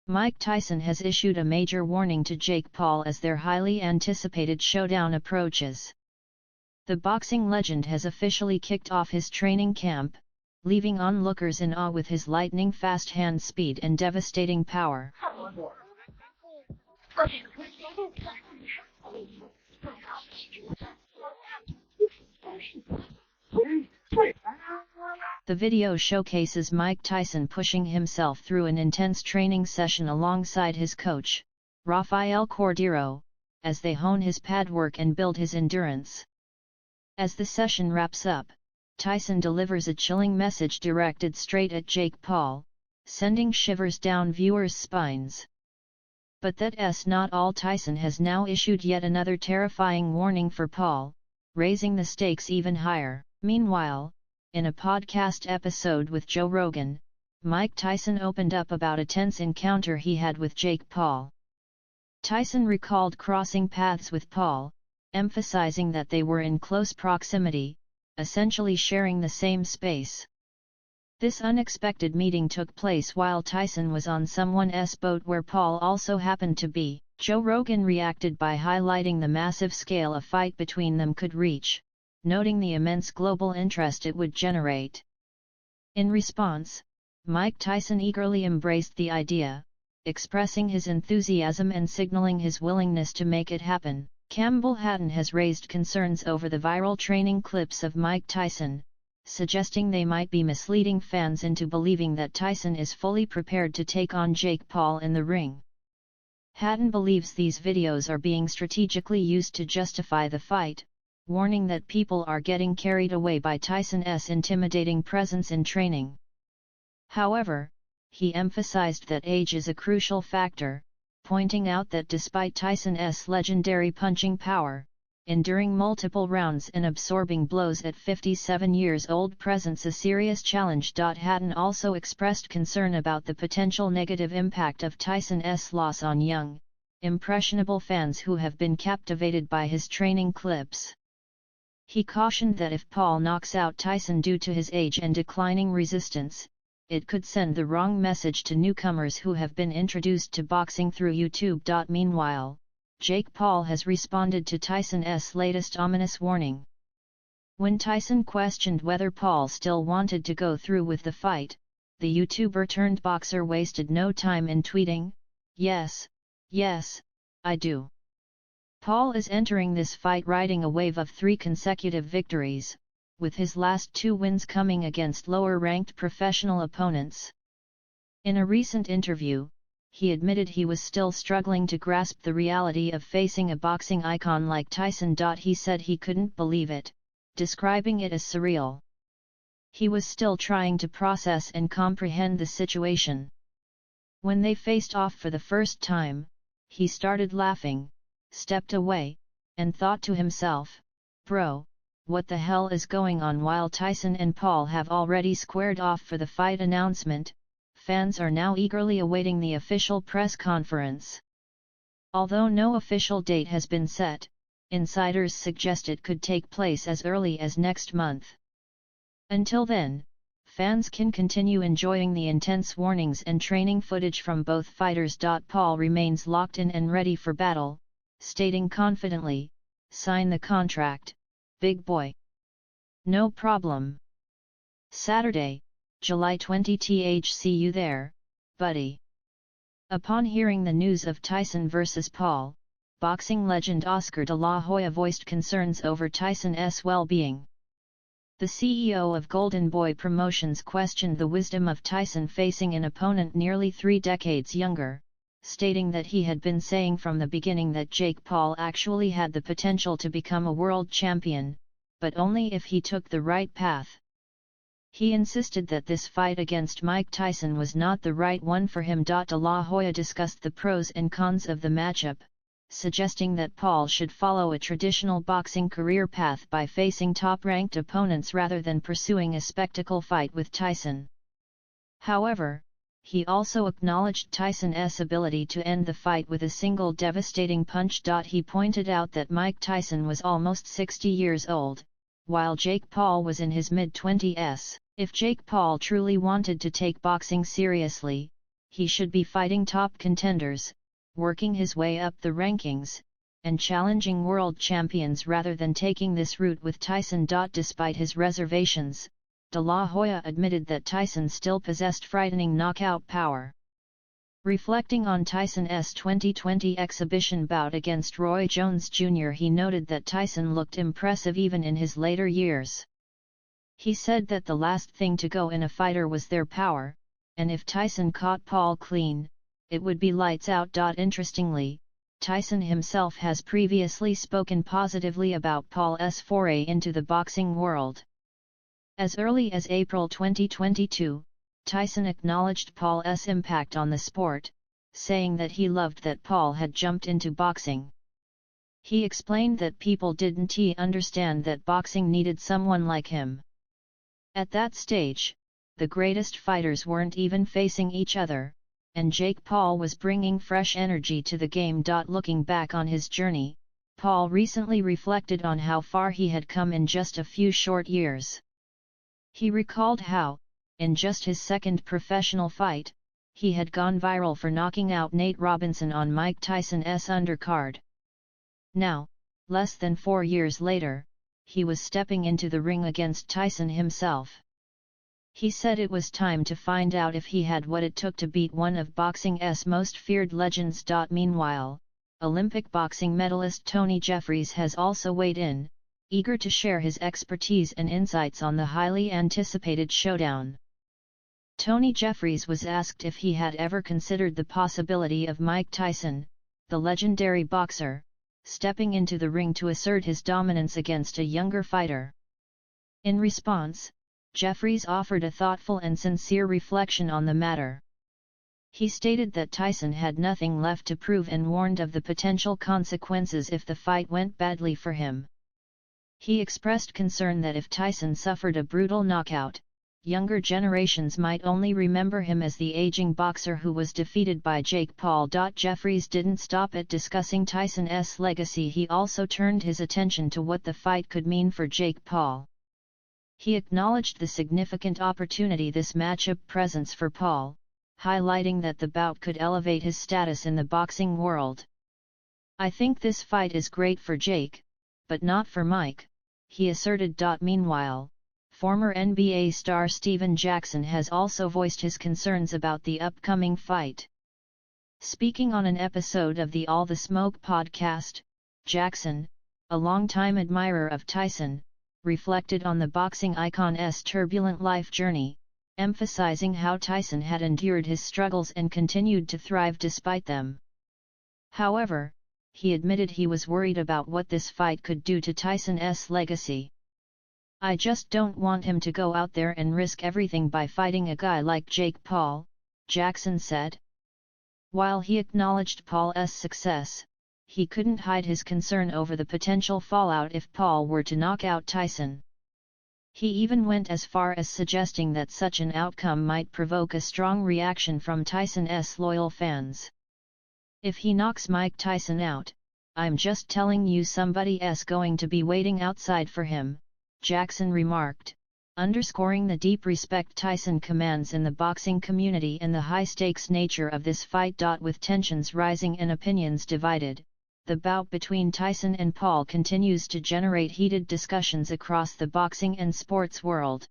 Mike Tyson has issued a major warning to Jake Paul as their highly anticipated showdown approaches. The boxing legend has officially kicked off his training camp, leaving onlookers in awe with his lightning-fast hand speed and devastating power. The video showcases Mike Tyson pushing himself through an intense training session alongside his coach, Rafael Cordero, as they hone his pad work and build his endurance. As the session wraps up, Tyson delivers a chilling message directed straight at Jake Paul, sending shivers down viewers' spines. But that's not all. Tyson has now issued yet another terrifying warning for Paul, raising the stakes even higher. Meanwhile, in a podcast episode with Joe Rogan, Mike Tyson opened up about a tense encounter he had with Jake Paul. Tyson recalled crossing paths with Paul, emphasizing that they were in close proximity, essentially sharing the same space. This unexpected meeting took place while Tyson was on someone's boat where Paul also happened to be. Joe Rogan reacted by highlighting the massive scale a fight between them could reach, noting the immense global interest it would generate. In response, Mike Tyson eagerly embraced the idea, expressing his enthusiasm and signaling his willingness to make it happen. Campbell Hatton has raised concerns over the viral training clips of Mike Tyson, suggesting they might be misleading fans into believing that Tyson is fully prepared to take on Jake Paul in the ring. Hatton believes these videos are being strategically used to justify the fight, warning that people are getting carried away by Tyson's intimidating presence in training. However, he emphasized that age is a crucial factor, pointing out that despite Tyson's legendary punching power, enduring multiple rounds and absorbing blows at 57 years old presents a serious challenge. Hatton also expressed concern about the potential negative impact of Tyson's loss on young, impressionable fans who have been captivated by his training clips. He cautioned that if Paul knocks out Tyson due to his age and declining resistance, it could send the wrong message to newcomers who have been introduced to boxing through YouTube. Meanwhile, Jake Paul has responded to Tyson's latest ominous warning. When Tyson questioned whether Paul still wanted to go through with the fight, the YouTuber-turned-boxer wasted no time in tweeting, "Yes, I do." Paul is entering this fight riding a wave of 3 consecutive victories, with his last 2 wins coming against lower-ranked professional opponents. In a recent interview, he admitted he was still struggling to grasp the reality of facing a boxing icon like Tyson. He said he couldn't believe it, describing it as surreal. He was still trying to process and comprehend the situation. When they faced off for the first time, he started laughing, stepped away, and thought to himself, "Bro, what the hell is going on?" While Tyson and Paul have already squared off for the fight announcement, fans are now eagerly awaiting the official press conference. Although no official date has been set, insiders suggest it could take place as early as next month. Until then, fans can continue enjoying the intense warnings and training footage from both fighters. Paul remains locked in and ready for battle, stating confidently, "Sign the contract, big boy. No problem." Saturday, July 20. See you there, buddy. Upon hearing the news of Tyson vs. Paul, boxing legend Oscar de la Hoya voiced concerns over Tyson's well-being. The CEO of Golden Boy Promotions questioned the wisdom of Tyson facing an opponent nearly 3 decades younger, stating that he had been saying from the beginning that Jake Paul actually had the potential to become a world champion, but only if he took the right path. He insisted that this fight against Mike Tyson was not the right one for him. De la Hoya discussed the pros and cons of the matchup, suggesting that Paul should follow a traditional boxing career path by facing top-ranked opponents rather than pursuing a spectacle fight with Tyson. However, he also acknowledged Tyson's ability to end the fight with a single devastating punch. He pointed out that Mike Tyson was almost 60 years old, while Jake Paul was in his mid-20s. If Jake Paul truly wanted to take boxing seriously, he should be fighting top contenders, working his way up the rankings, and challenging world champions rather than taking this route with Tyson. Despite his reservations, De La Hoya admitted that Tyson still possessed frightening knockout power. Reflecting on Tyson's 2020 exhibition bout against Roy Jones Jr., he noted that Tyson looked impressive even in his later years. He said that the last thing to go in a fighter was their power, and if Tyson caught Paul clean, it would be lights out. Interestingly, Tyson himself has previously spoken positively about Paul's foray into the boxing world. As early as April 2022, Tyson acknowledged Paul's impact on the sport, saying that he loved that Paul had jumped into boxing. He explained that people didn't understand that boxing needed someone like him. At that stage, the greatest fighters weren't even facing each other, and Jake Paul was bringing fresh energy to the game. Looking back on his journey, Paul recently reflected on how far he had come in just a few short years. He recalled how, in just his second professional fight, he had gone viral for knocking out Nate Robinson on Mike Tyson's undercard. Now, less than 4 years later, he was stepping into the ring against Tyson himself. He said it was time to find out if he had what it took to beat one of boxing's most feared legends. Meanwhile, Olympic boxing medalist Tony Jeffries has also weighed in, eager to share his expertise and insights on the highly anticipated showdown. Tony Jeffries was asked if he had ever considered the possibility of Mike Tyson, the legendary boxer, stepping into the ring to assert his dominance against a younger fighter. In response, Jeffries offered a thoughtful and sincere reflection on the matter. He stated that Tyson had nothing left to prove and warned of the potential consequences if the fight went badly for him. He expressed concern that if Tyson suffered a brutal knockout, younger generations might only remember him as the aging boxer who was defeated by Jake Paul. Jeffries didn't stop at discussing Tyson's legacy. He also turned his attention to what the fight could mean for Jake Paul. He acknowledged the significant opportunity this matchup presents for Paul, highlighting that the bout could elevate his status in the boxing world. "I think this fight is great for Jake, but not for Mike," he asserted. Meanwhile, former NBA star Steven Jackson has also voiced his concerns about the upcoming fight. Speaking on an episode of the All the Smoke podcast, Jackson, a longtime admirer of Tyson, reflected on the boxing icon's turbulent life journey, emphasizing how Tyson had endured his struggles and continued to thrive despite them. However, he admitted he was worried about what this fight could do to Tyson's legacy. "I just don't want him to go out there and risk everything by fighting a guy like Jake Paul," Jackson said. While he acknowledged Paul's success, he couldn't hide his concern over the potential fallout if Paul were to knock out Tyson. He even went as far as suggesting that such an outcome might provoke a strong reaction from Tyson's loyal fans. "If he knocks Mike Tyson out, I'm just telling you somebody's going to be waiting outside for him," Jackson remarked, underscoring the deep respect Tyson commands in the boxing community and the high-stakes nature of this fight. With tensions rising and opinions divided, the bout between Tyson and Paul continues to generate heated discussions across the boxing and sports world.